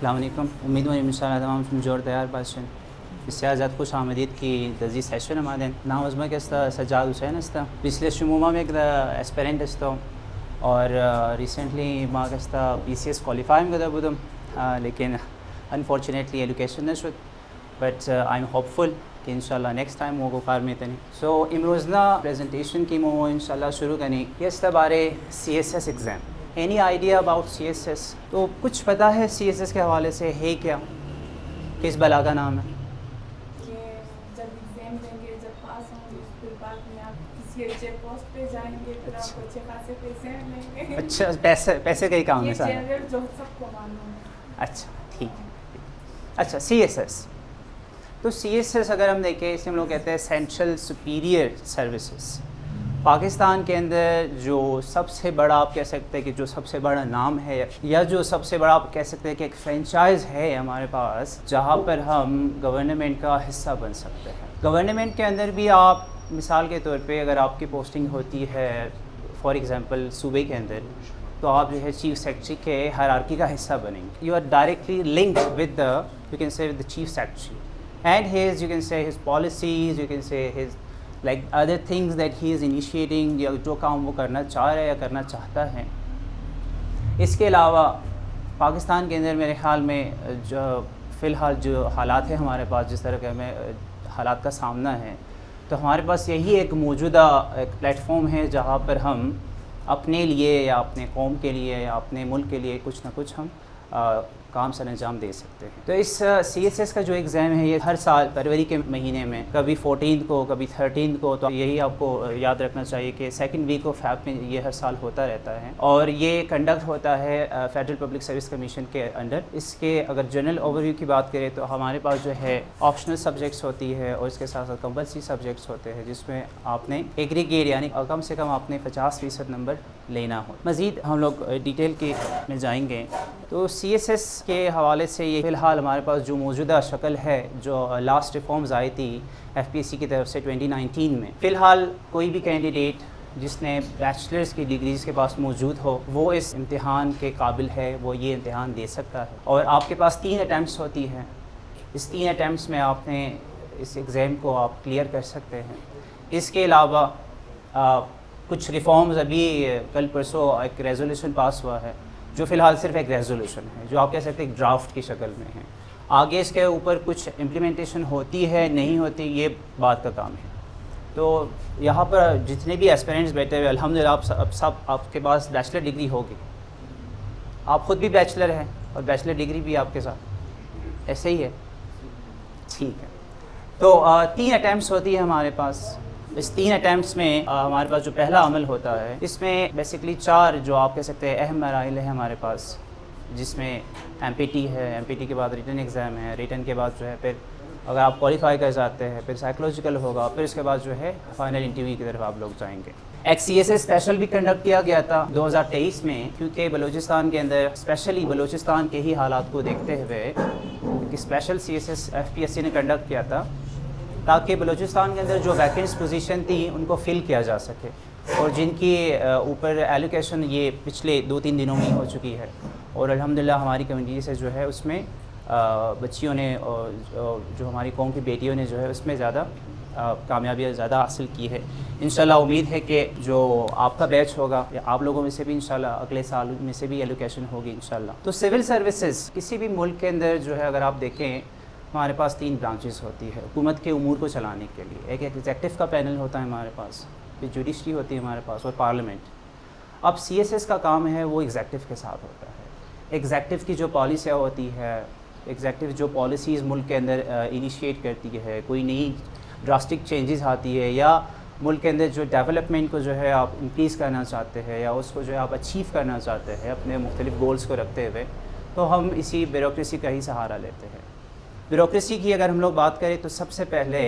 अस्सलाम वालेकुम। उम्मीद है इंशाअल्लाह तमाम जोर तैयार बाशन बसियार ज़्यादा खुश आमदीद की दजी सेशन हमारे नाम अजमा के सज्जाद हुसैन हस्ता पिछले शुमुमा में एस्पेरेंट हस्ता और रिसेंटली माँ कस्ता PCS क्वालिफाई में बुदम लेकिन अनफॉर्चुनेटली एजुकेशन न शुद बट आई एम होपफुल कि इंशाल्लाह नेक्स्ट टाइम वो कार में तनी सो इमरोज़ना प्रेजेंटेशन की मो इंशाल्लाह शुरू करनी ये बारे CSS exam. Any idea about CSS? तो कुछ पता है CSS के हवाले से है क्या, किस बला का नाम है? जब एग्जाम देंगे, जब पास होंगे, फिर बाद में आप किसी अच्छे पोस्ट पे जाएंगे, फिर आपको अच्छे खासे पैसे मिलेंगे। अच्छा, पैसे का ही काम है सारा? जनरल जो सबको मालूम है। अच्छा ठीक है। अच्छा CSS, तो CSS अगर हम देखें इसे हम लोग कहते हैं सेंट्रल सुपीरियर सर्विसेज। पाकिस्तान के अंदर जो सबसे बड़ा आप कह सकते हैं कि जो सबसे बड़ा नाम है या जो सबसे बड़ा आप कह सकते हैं कि एक फ्रेंचाइज़ है हमारे पास जहाँ पर हम गवर्नमेंट का हिस्सा बन सकते हैं। गवर्नमेंट के अंदर भी आप मिसाल के तौर पे अगर आपकी पोस्टिंग होती है फॉर एग्ज़ाम्पल सूबे के अंदर, तो आप जो है चीफ सेक्रेटरी के हायरार्की का हिस्सा बनेंगे। You are directly linked with the you can say with the chief secretary and his you can say his policies, you can say his like other things that he is initiating, या जो काम वो करना चाह रहा है या करना चाहता है। इसके अलावा पाकिस्तान के अंदर मेरे ख़्याल में जो फ़िलहाल जो हालात है हमारे पास, जिस तरह के हमें हालात का सामना है, तो हमारे पास यही एक मौजूदा एक प्लेटफॉर्म है जहाँ पर हम अपने लिए या अपने कौम के लिए या अपने मुल्क के लिए कुछ ना कुछ हम काम सर अंजाम दे सकते हैं। तो इस CSS का जो एग्ज़ाम है ये हर साल फरवरी के महीने में कभी 14 को कभी 13 को, तो यही आपको याद रखना चाहिए कि सेकंड वीक ऑफ फेब में ये हर साल होता रहता है और ये कंडक्ट होता है फेडरल पब्लिक सर्विस कमीशन के अंडर। इसके अगर जनरल ओवरव्यू की बात करें तो हमारे पास जो है ऑप्शनल सब्जेक्ट्स होती है और इसके साथ साथ कंपल्सरी सब्जेक्ट्स होते हैं जिसमें आपने एग्रीगेट यानी कम से कम आपने 50% नंबर लेना हो। मज़ीद हम लोग डिटेल के में जाएंगे। तो CSS के हवाले से ये फ़िलहाल हमारे पास जो मौजूदा शक्ल है, जो लास्ट रिफॉर्म्स आई थी FPSC की तरफ से 2019 में, फ़िलहाल कोई भी कैंडिडेट जिसने बैचलर्स की डिग्रीज़ के पास मौजूद हो वो इस इम्तिहान के काबिल है, वो ये इम्तिहान दे सकता है। और आपके पास 3 अटैम्प्ट्स होती हैं। इस 3 अटैम्प्ट्स में आपने इस एग्ज़ाम को आप क्लियर कर सकते हैं। इसके अलावा कुछ रिफॉर्म्स अभी कल परसों एक रेजोल्यूशन पास हुआ है जो फ़िलहाल सिर्फ एक रेजोल्यूशन है, जो आप कह सकते हैं एक ड्राफ्ट की शक्ल में है। आगे इसके ऊपर कुछ इम्प्लीमेंटेशन होती है नहीं होती, ये बात का काम है। तो यहाँ पर जितने भी एस्पिरेंट्स बैठे हुए अल्हम्दुलिल्लाह आप सब आपके पास बैचलर डिग्री होगी। आप ख़ुद भी बैचलर हैं और बैचलर डिग्री भी आपके साथ ऐसे ही है, ठीक है। तो 3 अटैम्प्ट्स होती है हमारे पास। इस 3 अटैम्प्ट्स में हमारे पास जो पहला अमल होता है इसमें बेसिकली 4 जो आप कह सकते हैं अहम मराइल है हमारे पास, जिसमें MPT है, MPT के बाद रिटन एग्ज़ाम है, रिटन के बाद जो है फिर अगर आप क्वालिफाई कर जाते हैं फिर साइकोलॉजिकल होगा, फिर इसके बाद जो है फाइनल इंटरव्यू की तरफ आप लोग जाएंगे। एक CSS स्पेशल भी कंडक्ट किया गया था 2023 में, क्योंकि बलूचिस्तान के अंदर स्पेशली बलूचिस्तान के ही हालात को देखते हुए एक स्पेशल CSS FPSC ने कंडक्ट किया था ताकि बलूचिस्तान के अंदर जो वैकेंट्स पोजीशन थी उनको फ़िल किया जा सके और जिनकी ऊपर एलोकेशन ये पिछले 2-3 दिनों में हो चुकी है। और अल्हम्दुलिल्लाह हमारी कम्युनिटी से जो है उसमें बच्चियों ने जो हमारी कौम की बेटियों ने जो है उसमें ज़्यादा कामयाबियाँ ज़्यादा हासिल की है। इंशाल्लाह उम्मीद है कि जो आपका बैच होगा या आप लोगों में से भी इंशाल्लाह अगले साल में से भी एलोकेशन होगी इंशाल्लाह। तो सिविल सर्विसेज किसी भी मुल्क के अंदर जो है अगर आप देखें हमारे पास 3 ब्रांचेस होती है हुकूमत के उमूर को चलाने के लिए। एक एग्जेक्टिव का पैनल होता है हमारे पास, फिर जुडिशरी होती है हमारे पास और पार्लियामेंट। अब CSS का काम है वो एग्जेक्टिव के साथ होता है। एग्जेक्टिव की जो पॉलिसियाँ होती है, एग्जेक्टिव जो पॉलिसीज़ मुल्क के अंदर इनिशिएट करती है, कोई नई ड्रास्टिक चेंजेस आती है या मुल्क के अंदर जो डेवलपमेंट को जो है आप इंक्रीज़ करना चाहते हैं या उसको जो है आप अचीव करना चाहते हैं अपने मुख्तलिफ गोल्स को रखते हुए, तो हम इसी ब्यूरोक्रेसी का ही सहारा लेते हैं। ब्यूरोक्रेसी की अगर हम लोग बात करें तो सबसे पहले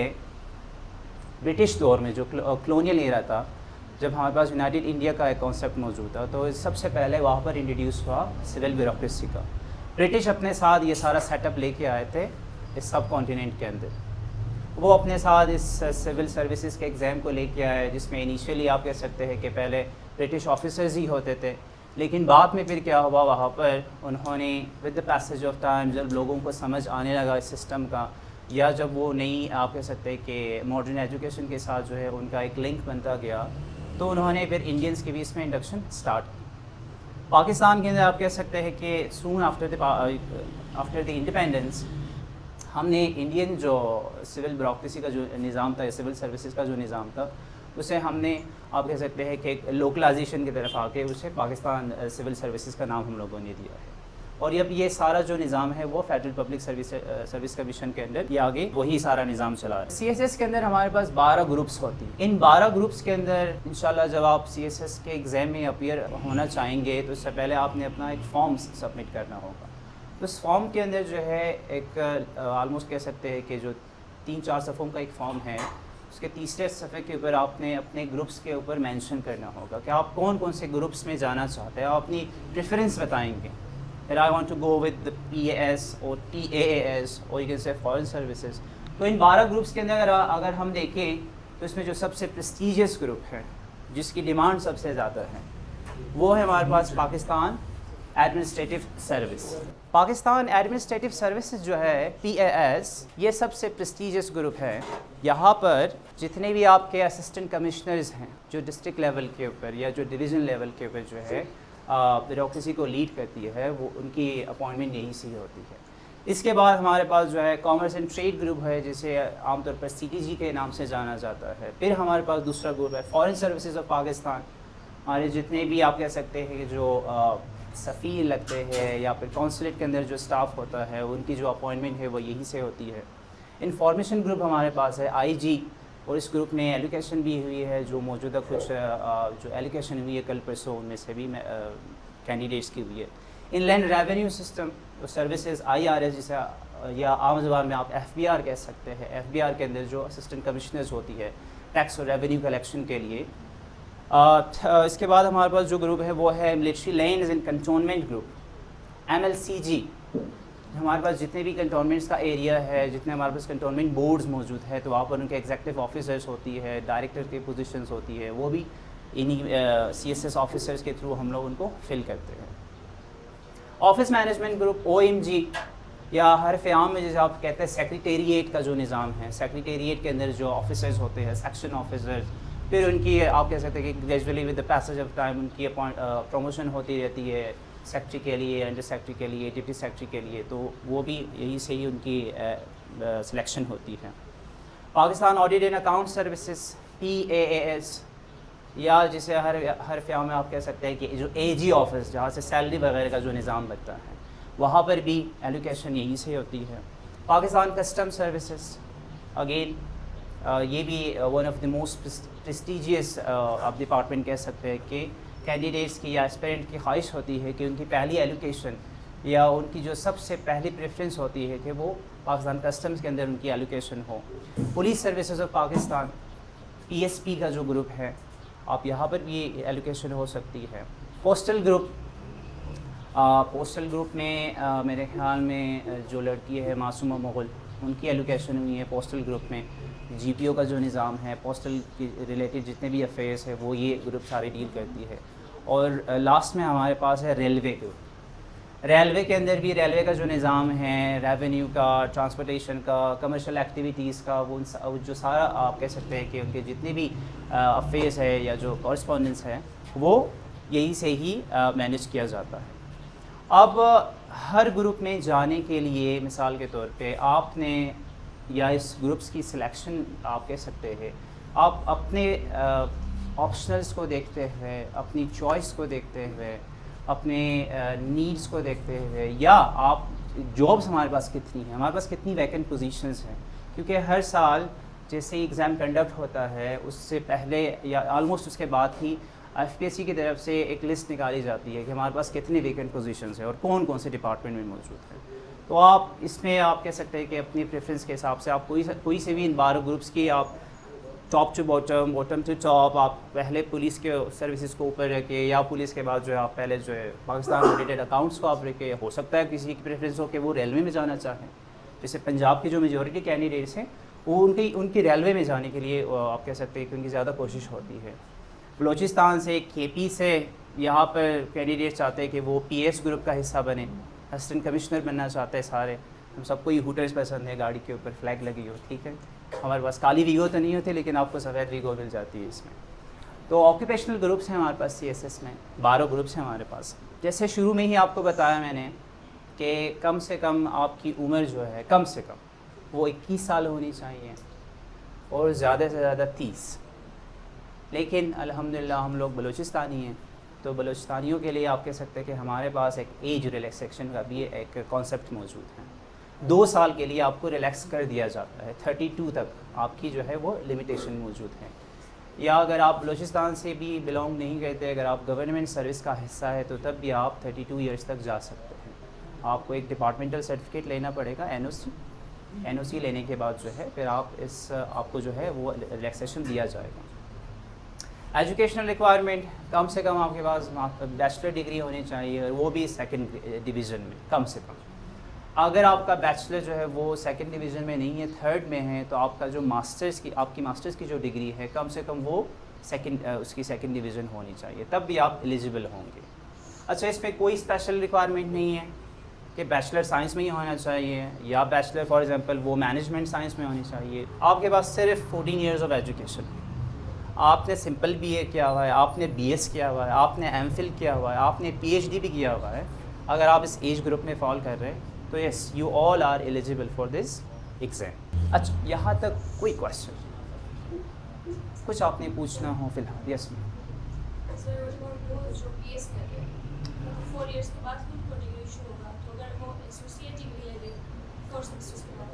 ब्रिटिश दौर में जो कॉलोनियल एरा था, जब हमारे पास यूनाइटेड इंडिया का एक कॉन्सेप्ट मौजूद था, तो सबसे पहले वहाँ पर इंट्रोड्यूस हुआ सिविल ब्यूरोक्रेसी का। ब्रिटिश अपने साथ ये सारा सेटअप लेके आए थे इस सब कॉन्टिनेंट के अंदर। वो अपने साथ इस सिविल सर्विसेज के एग्ज़ाम को लेके आए, जिसमें इनिशियली आप कह सकते हैं कि पहले ब्रिटिश ऑफिसर्स ही होते थे, लेकिन बाद में फिर क्या हुआ, वहाँ पर उन्होंने with the passage of time जब लोगों को समझ आने लगा इस सिस्टम का, या जब वो नई आप कह सकते हैं कि मॉडर्न एजुकेशन के साथ जो है उनका एक लिंक बनता गया, तो उन्होंने फिर इंडियंस के भी इसमें इंडक्शन स्टार्ट की। पाकिस्तान के अंदर आप कह सकते हैं कि सून आफ्टर द इंडिपेंडेंस हमने इंडियन जो सिविल ब्यूरोक्रेसी का जो निज़ाम था, सिविल सर्विसेज का जो निज़ाम था, उसे हमने आप कह सकते हैं कि लोकलाइजेशन की तरफ आके उसे पाकिस्तान सिविल सर्विसेज का नाम हम लोगों ने दिया है। और अब ये सारा जो निज़ाम है वो फेडरल पब्लिक सर्विस कमीशन के अंदर ये आगे वही सारा निज़ाम चला है। CSS के अंदर हमारे पास 12 ग्रुप्स होती हैं। इन 12 ग्रुप्स के अंदर इंशाल्लाह जब आप CSS के एग्ज़ाम में अपीयर होना चाहेंगे तो उससे पहले आपने अपना एक फॉर्म सबमिट करना होगा। तो उस फॉर्म के अंदर जो है एक आलमोस्ट कह सकते हैं कि जो 3-4 सफ़ों का एक फ़ॉर्म है, उसके तीसरे सफ़े के ऊपर आपने अपने ग्रुप्स के ऊपर मेंशन करना होगा कि आप कौन कौन से ग्रुप्स में जाना चाहते हैं। आप अपनी प्रेफरेंस बताएंगे, that I want to go with the PAS or TAAS or you can say foreign services। तो इन 12 ग्रुप्स के अंदर अगर हम देखें तो इसमें जो सबसे प्रेस्टीजियस ग्रुप है, जिसकी डिमांड सबसे ज़्यादा है, वो है हमारे पास Pakistan administrative service. Pakistan administrative services जो है PAS, ये सबसे प्रेस्टीजियस ग्रुप है। यहाँ पर जितने भी आपके असिस्टेंट कमिश्नर्स हैं जो डिस्ट्रिक्ट लेवल के ऊपर या जो डिवीज़न लेवल के ऊपर जो है ब्यूरोक्रेसी को लीड करती है, वो उनकी अपॉइंटमेंट यहीं से ही होती है। इसके बाद हमारे पास जो है कॉमर्स एंड ट्रेड ग्रुप है, जिसे आमतौर पर CTG के नाम से जाना जाता है। फिर हमारे पास दूसरा ग्रुप है फॉरेन सर्विसेज ऑफ पाकिस्तान। हमारे जितने भी आप कह सकते हैं जो सफ़ीर लगते हैं या फिर कौंसलेट के अंदर जो स्टाफ होता है, उनकी जो अपॉइंटमेंट है वो यहीं से होती है। इंफॉर्मेशन ग्रुप हमारे पास है IG, और इस ग्रुप में एलोकेशन भी हुई है। जो मौजूदा कुछ जो एलोकेशन हुई है कल परसों, उनमें से भी कैंडिडेट्स की हुई है। इनलैंड रेवेन्यू सिस्टम तो सर्विसेज IRS, जिसे या आम ज़बान में आप FBR कह सकते हैं। FBR के अंदर जो असिस्टेंट कमिश्नर्स होती है टैक्स और रेवेन्यू कलेक्शन के लिए। इसके बाद हमारे पास जो ग्रुप है वो है military lands and cantonment group, MLCG। हमारे पास जितने भी कंटोनमेंट्स का एरिया है, जितने हमारे पास कंटोनमेंट बोर्ड्स मौजूद है, तो वहाँ पर उनके एग्जीक्यूटिव ऑफिसर्स होती है, डायरेक्टर की पोजीशंस होती है, वो भी इन्हीं CSS ऑफिसर्स के थ्रू हम लोग उनको फिल करते हैं। ऑफिस मैनेजमेंट ग्रुप OMG, या हर आम में जैसे आप कहते हैं सेक्रेटेरिएट का जो निज़ाम है, सेक्रेटेरिएट के अंदर जो ऑफिसर्स होते हैं, सेक्शन ऑफिसर्स, फिर उनकी आप कह सकते हैं कि gradually with the passage of time उनकी प्रमोशन होती रहती है, सेक्रेटरी के लिए, अंडर सेक्रेटरी के लिए, डिप्टी सेक्रेटरी के लिए, तो वो भी यहीं से ही उनकी सिलेक्शन होती है। Pakistan audit and account services PAAS, या जिसे हर फ्या में आप कह सकते हैं कि जो AG ऑफिस, जहाँ से सैलरी वगैरह का जो निज़ाम बनता है, वहाँ पर भी एलोकेशन यहीं से होती है। पाकिस्तान कस्टम सर्विसेज, अगेन ये भी one of the most prestigious आप डिपार्टमेंट कह सकते हैं कि कैंडिडेट्स की या एस्पिरेंट की ख्वाहिश होती है कि उनकी पहली एलोकेशन या उनकी जो सबसे पहली प्रेफरेंस होती है कि वो पाकिस्तान कस्टम्स के अंदर उनकी एलोकेशन हो। Police services of Pakistan PSP का जो ग्रुप है, आप यहाँ पर भी एलोकेशन हो सकती है। पोस्टल ग्रुप, पोस्टल ग्रुप में मेरे ख्याल में जो लड़की है मासूमा मुग़ल, उनकी एलोकेशन हुई है पोस्टल ग्रुप में। GPO का जो निज़ाम है, पोस्टल की रिलेटेड जितने भी अफेयर्स है वो ये ग्रुप सारे डील करती है। और लास्ट में हमारे पास है रेलवे ग्रुप। रेलवे के अंदर भी रेलवे का जो निज़ाम है, रेवेन्यू का, ट्रांसपोर्टेशन का, कमर्शियल एक्टिविटीज़ का, वो जो सारा आप कह सकते हैं कि उनके जितने भी अफेयर्स है या जो कॉरस्पॉन्डेंस है, वो यहीं से ही मैनेज किया जाता है। अब हर ग्रुप में जाने के लिए मिसाल के तौर पे आपने या इस ग्रुप्स की सिलेक्शन आप कह सकते हैं, आप अपने ऑप्शनल्स को देखते हुए, अपनी चॉइस को देखते हुए, अपने नीड्स को देखते हुए, या आप जॉब्स हमारे पास कितनी हैं, हमारे पास कितनी वैकेंट पोजीशंस हैं, क्योंकि हर साल जैसे एग्ज़ाम कंडक्ट होता है उससे पहले या आलमोस्ट उसके बाद ही FPSC की तरफ से एक लिस्ट निकाली जाती है कि हमारे पास कितनी वैकेंट पोजीशंस हैं और कौन कौन से डिपार्टमेंट में मौजूद हैं। तो आप इसमें आप कह सकते हैं कि अपनी प्रेफरेंस के हिसाब से आप कोई से भी इन 12 ग्रुप्स की आप top to bottom, bottom to top, आप पहले पुलिस के सर्विसेज को ऊपर रखे या पुलिस के बाद जो है आप पहले जो है पाकिस्तान ऑडिटेड अकाउंट्स को आप रखे। हो सकता है किसी की प्रेफरेंस हो कि वो रेलवे में जाना चाहें, जैसे पंजाब की जो मेजॉरिटी कैंडिडेट्स हैं वो उनकी रेलवे में जाने के लिए आप कह सकते हैं कि उनकी ज़्यादा कोशिश होती है। बलूचिस्तान से, KP से यहाँ पर कैंडिडेट चाहते हैं कि वो पीएस ग्रुप का हिस्सा बने, असिस्टेंट कमिश्नर बनना चाहते हैं सारे। हम सबको ही हूटर्स पसंद है, गाड़ी के ऊपर फ्लैग लगी हो, ठीक है। हमारे पास काली वीगो तो नहीं होती, लेकिन आपको सफ़ेद वीगो मिल जाती है इसमें। तो ऑक्यूपेशनल ग्रुप्स हैं हमारे पास सीएसएस में, 12 ग्रुप्स हैं हमारे पास। जैसे शुरू में ही आपको बताया मैंने कि कम से कम आपकी उम्र जो है कम से कम वो 21 साल होनी चाहिए और ज़्यादा से ज़्यादा 30। लेकिन अल्हम्दुलिल्लाह हम लोग बलूचिस्तानी हैं, तो बलूचिस्तानियों के लिए आप कह सकते हैं कि हमारे पास एक एज रिलैक्सेशन का भी एक कॉन्सेप्ट मौजूद है। 2 साल के लिए आपको रिलैक्स कर दिया जाता है, 32 तक आपकी जो है वो लिमिटेशन मौजूद है। या अगर आप बलूचिस्तान से भी बिलोंग नहीं करते, अगर आप गवर्नमेंट सर्विस का हिस्सा है, तो तब भी आप 32 ईयर्स तक जा सकते हैं। आपको एक डिपार्टमेंटल सर्टिफिकेट लेना पड़ेगा, एनओसी लेने के बाद जो है फिर आपको जो है वो रिलैक्सेशन दिया जाएगा। एजुकेशनल रिक्वायरमेंट, कम से कम आपके पास बैचलर डिग्री होनी चाहिए, और वो भी सेकंड डिवीज़न में कम से कम। अगर आपका बैचलर जो है वो सेकंड डिवीज़न में नहीं है, थर्ड में है, तो आपका जो आपकी मास्टर्स की जो डिग्री है कम से कम वो उसकी सेकंड डिवीज़न होनी चाहिए, तब भी आप एलिजिबल होंगे। अच्छा, इसमें कोई स्पेशल रिक्वायरमेंट नहीं है कि बैचलर साइंस में ही होना चाहिए, या बैचलर फॉर एग्जांपल वो मैनेजमेंट साइंस में होनी चाहिए। आपके पास सिर्फ 14 ईयर्स ऑफ एजुकेशन, आपने सिंपल बीए किया हुआ है, आपने बीएस किया हुआ है, आपने एमफिल किया हुआ है, आपने पीएचडी भी किया हुआ है, अगर आप इस एज ग्रुप में फॉल कर रहे हैं तो yes, you all are eligible for this exam. अच्छा, यहाँ तक कोई क्वेश्चन कुछ आपने पूछना हो फिलहाल? Yes ma'am. सर, वो जो पीएस कर रहे हैं 4 इयर्स के बाद फिर उनको डिग्री इशू होगा, तो अगर वो एसोसिएट डिग्री ले लें 4 सेमेस्टर्स के बाद।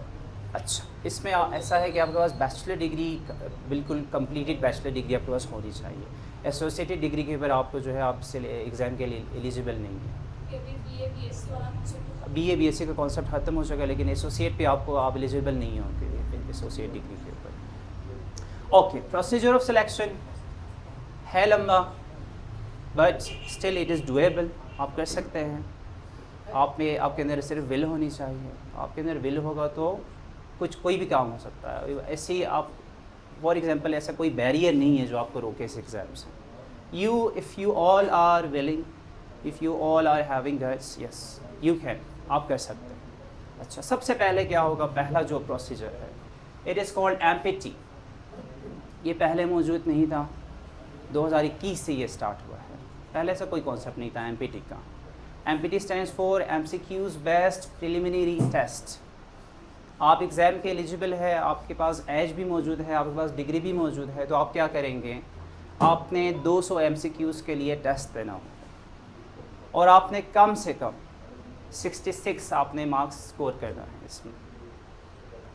अच्छा, इसमें ऐसा है कि आपके पास बैचलर डिग्री, बिल्कुल कंप्लीटेड बैचलर डिग्री आपके पास होनी चाहिए। एसोसिएटेड डिग्री के ऊपर आपको जो है आपसे एग्ज़ाम के लिए एलिजिबल नहीं है। बीए बीएससी का कॉन्सेप्ट ख़त्म हो चुका है, लेकिन एसोसिएट पे आप एलिजिबल नहीं होंगे एसोसिएट डिग्री के ऊपर। ओके, प्रोसीजर ऑफ सिलेक्शन है लंबा, but still it is doable, आप कर सकते हैं। आपके अंदर सिर्फ विल होनी चाहिए, आपके अंदर विल होगा तो कोई भी काम हो सकता है। ऐसे ही आप फॉर एग्जांपल ऐसा कोई बैरियर नहीं है जो आपको रोके इस एग्ज़ाम से। If you all are willing, if you all are having guts, yes you can, आप कर सकते हैं। अच्छा, सबसे पहले क्या होगा, पहला जो प्रोसीजर है इट इज़ कॉल्ड एमपीटी। ये पहले मौजूद नहीं था, 2021 से ये स्टार्ट हुआ है, पहले से कोई कॉन्सेप्ट नहीं था एमपीटी का। MPT stands for MCQs based preliminary test. आप एग्ज़ाम के एलिजिबल है, आपके पास एज भी मौजूद है, आपके पास डिग्री भी मौजूद है, तो आप क्या करेंगे, आपने 200 एमसीक्यूज़ के लिए टेस्ट देना हो और आपने कम से कम 66 आपने मार्क्स स्कोर करना है इसमें।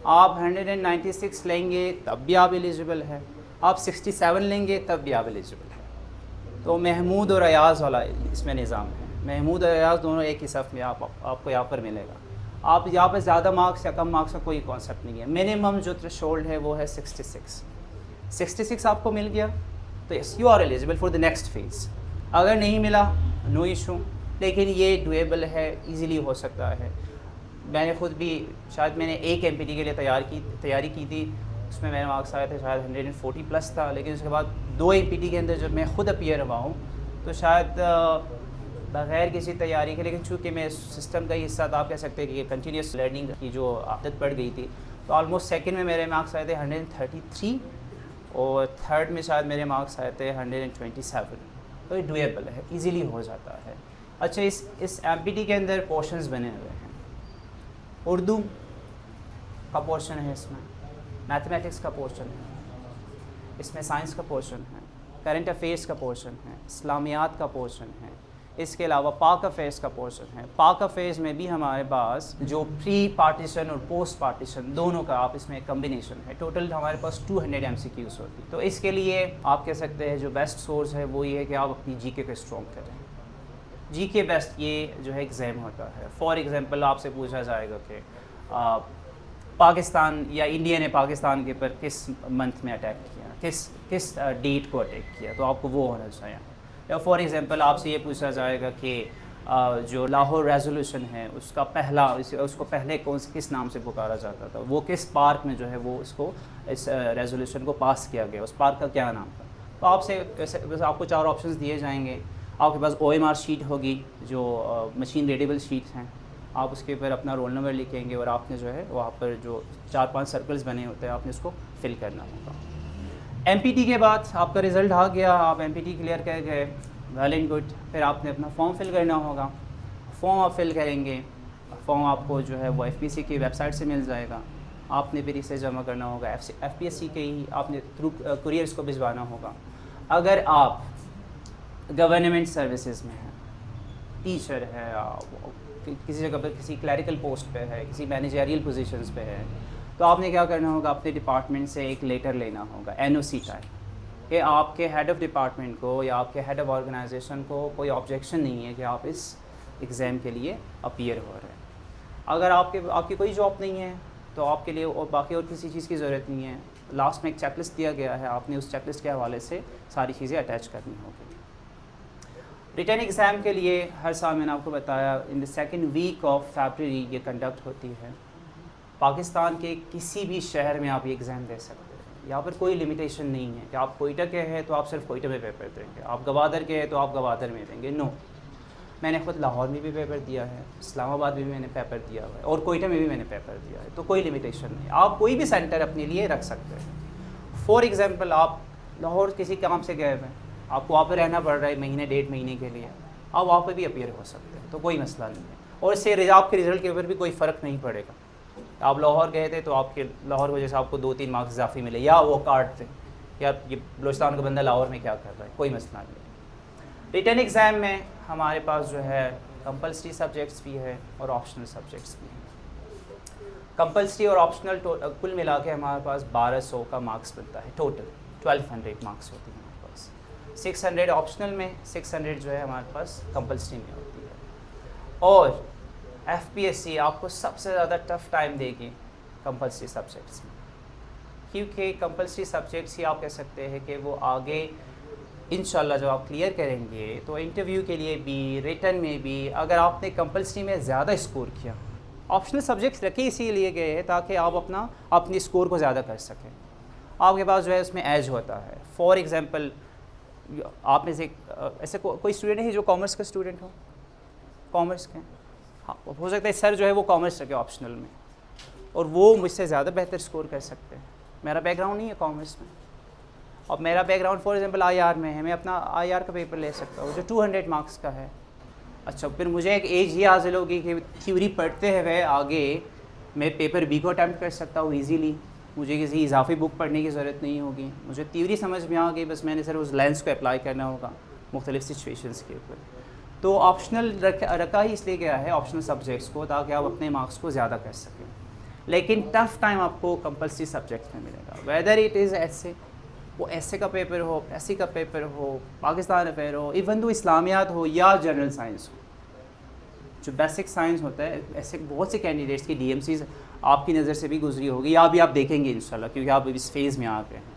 आप 196 लेंगे तब भी आप एलिजिबल है, आप 67 लेंगे तब भी आप एलिजिबल है। तो महमूद और अयाज़ वाला इसमें निज़ाम है, महमूद और अयाज़ दोनों एक ही सफ़ में आपको यहाँ पर मिलेगा। आप यहाँ पर ज़्यादा मार्क्स या कम मार्क्स का कोई कॉन्सेप्ट नहीं है। मिनिमम जो थ्रेशोल्ड है वो है 66 आपको मिल गया तो yes, you are eligible for the next phase. अगर नहीं मिला, नो इशू, लेकिन ये डुएबल है, इजीली हो सकता है। मैंने ख़ुद भी शायद मैंने एक एमपीटी के लिए तैयारी की थी, उसमें मेरे मार्क्स आए थे शायद 140 प्लस था, लेकिन उसके बाद 2 एमपीटी के अंदर जब मैं ख़ुद अपीयर हुआ हूँ तो शायद बग़ैर किसी तैयारी के, लेकिन चूँकि मैं सिस्टम का ही हिस्सा था, आप कह सकते हैं कि कंटिन्यूस लर्निंग की जो आदत पड़ गई थी, तो ऑलमोस्ट सेकंड में मेरे मार्क्स आए थे 133 और थर्ड में शायद मेरे मार्क्स आए थे 127। तो ये डुएबल है, इजीली हो जाता है। अच्छा, इस एमपीटी के अंदर पोर्शंस बने हुए हैं। उर्दू का पोर्शन है, इसमें मैथमेटिक्स का पोर्शन है, इसमें साइंस का पोर्शन है, करंट अफेयर्स का पोर्शन है, इस्लामियात का पोर्शन है, इसके अलावा पाक अफेयर्स का पोर्शन है। पाक अफेयर्स में भी हमारे पास जो प्री पार्टीशन और पोस्ट पार्टीशन दोनों का आप इसमें कम्बिनेशन है। टोटल हमारे पास 200 MCQs होती। तो इसके लिए आप कह सकते हैं जो बेस्ट सोर्स है वो ये है कि आप अपनी जीके को स्ट्रॉन्ग करें। जीके बेस्ट ये जो है एग्ज़ाम होता है। फॉर एग्ज़ाम्पल आपसे पूछा जाएगा कि पाकिस्तान या इंडिया ने पाकिस्तान के ऊपर किस मंथ में अटैक किया, किस डेट को अटैक किया, तो आपको वो होना चाहिए। या फॉर एग्ज़ाम्पल आपसे ये पूछा जाएगा कि जो लाहौर रेजोल्यूशन है उसको पहले किस नाम से पुकारा जाता था, वो किस पार्क में जो है वो इस रेजोल्यूशन को पास किया गया, उस पार्क का क्या नाम था। तो आपसे वैसे आपको 4 ऑप्शंस दिए जाएंगे, आपके पास OMR शीट होगी जो मशीन रीडेबल शीट्स हैं, आप उसके ऊपर अपना रोल नंबर लिखेंगे और आपने जो है वहाँ पर जो 4-5 सर्कल्स बने होते हैं आपने उसको फिल करना होगा। MPT के बाद आपका रिज़ल्ट आ गया, आप MPT क्लियर कर गए, वेल एंड गुड। फिर आपने अपना फॉर्म फिल करना होगा, फॉर्म आप फिल करेंगे, फॉर्म आपको जो है वो FPSC की वेबसाइट से मिल जाएगा, आपने फिर इसे जमा करना होगा। FPSC के ही आपने थ्रू कुरियर इसको भिजवाना होगा। अगर आप गवर्नमेंट सर्विसेज में हैं, टीचर है, किसी जगह पर किसी क्लरिकल पोस्ट पे है, किसी मैनेजरियल पोजीशंस पे है, तो आपने क्या करना होगा, अपने डिपार्टमेंट से एक लेटर लेना होगा NOC टाइप कि आपके हेड ऑफ़ डिपार्टमेंट को या आपके हेड ऑफ़ ऑर्गेनाइजेशन को कोई ऑब्जेक्शन नहीं है कि आप इस एग्ज़ाम के लिए अपीयर हो रहे हैं। अगर आपकी कोई जॉब नहीं है तो आपके लिए और बाकी और किसी चीज़ की ज़रूरत नहीं है। लास्ट में एक चेकलिस्ट दिया गया है, आपने उस चेकलिस्ट के हवाले से सारी चीज़ें अटैच करनी होगी। रिटन एग्ज़ाम के लिए हर साल मैंने आपको बताया in the second week of फरवरी ये कंडक्ट होती है। पाकिस्तान के किसी भी शहर में आप ये एग्ज़ाम दे सकते हैं, यहाँ पर कोई लिमिटेशन नहीं है कि आप कोयटा के हैं तो आप सिर्फ कोयटा में पेपर देंगे, आप गवादर के हैं तो आप गवादर में देंगे। नो, मैंने ख़ुद लाहौर में भी पेपर दिया है, इस्लामाबाद में भी मैंने पेपर दिया हुआ है और कोयटा में भी मैंने पेपर दिया है, तो कोई लिमिटेशन नहीं। आप कोई भी सेंटर अपने लिए रख सकते हैं। फॉर एग्ज़ाम्पल आप लाहौर किसी काम से गए हैं, आपको वहाँ पर रहना पड़ रहा है महीने 1.5 महीने के लिए, आप वहाँ पर भी अपीयर हो सकते हैं, तो कोई मसला नहीं है। और इससे आपके रिज़ल्ट के ऊपर भी कोई फ़र्क नहीं पड़ेगा। आप लाहौर गए थे तो आपके लाहौर की वजह से आपको 2-3 मार्क्स इजाफी मिले, या वो काट थे, या ये बलूचिस्तान का बंदा लाहौर में क्या कर रहा है, कोई मसला नहीं है। रिटन एग्ज़ाम में हमारे पास जो है कंपल्सरी सब्जेक्ट्स भी है और ऑप्शनल सब्जेक्ट्स भी हैं। कंपल्सरी और ऑप्शनल कुल मिला के हमारे पास 1200 का मार्क्स बनता है, टोटल 1200 मार्क्स होती है हमारे पास। 600 ऑप्शनल में, 600 जो है हमारे पास कंपल्सरी में होती है। और FPSC आपको सबसे ज़्यादा टफ़ टाइम देगी कंपल्सरी सब्जेक्ट्स में, क्योंकि कंपल्सरी सब्जेक्ट्स ही आप कह सकते हैं कि वो आगे इंशाल्लाह जब आप क्लियर करेंगे तो इंटरव्यू के लिए भी, रिटन में भी, अगर आपने कंपल्सरी में ज़्यादा स्कोर किया, ऑप्शनल सब्जेक्ट्स रखे इसीलिए गए हैं ताकि आप अपनी स्कोर को ज़्यादा कर सकें। आपके पास जो है उसमें एज होता है। फॉर एग्ज़ाम्पल आप में से ऐसे कोई स्टूडेंट है जो कॉमर्स का स्टूडेंट हो, कॉमर्स के, हाँ, हो सकता है सर जो है वो कॉमर्स रखे ऑप्शनल में और वो मुझसे ज़्यादा बेहतर स्कोर कर सकते हैं। मेरा बैकग्राउंड नहीं है कॉमर्स में, और मेरा बैकग्राउंड फॉर एग्जांपल IR में है, मैं अपना IR का पेपर ले सकता हूँ जो 200 मार्क्स का है। अच्छा, फिर मुझे एक एज ये हासिल होगी कि थ्योरी पढ़ते हुए आगे मैं पेपर B को अटैम्प्ट कर सकता हूँ ईजीली, मुझे किसी इजाफी बुक पढ़ने की ज़रूरत नहीं होगी, मुझे थ्योरी समझ में आ गई, बस मैंने सिर्फ उस लेंस को अप्लाई करना होगा मुख्तलिफ सिचुएशंस के ऊपर। तो ऑप्शनल रखा ही इसलिए गया है ऑप्शनल सब्जेक्ट्स को, ताकि आप अपने मार्क्स को ज़्यादा कर सकें। लेकिन टफ़ टाइम आपको कंपल्सरी सब्जेक्ट्स में मिलेगा, वेदर इट इज़ ऐसे, वो ऐसे का पेपर हो, ऐसी का पेपर हो, पाकिस्तान अफेयर हो, इवन तो इस्लामियात हो या जनरल साइंस हो। जो बेसिक साइंस होता है, ऐसे बहुत से कैंडिडेट्स की DMCs आपकी नज़र से भी गुजरी होगी, या भी आप देखेंगे इंशाल्लाह, क्योंकि आप इस फेज़ में आ गए हैं,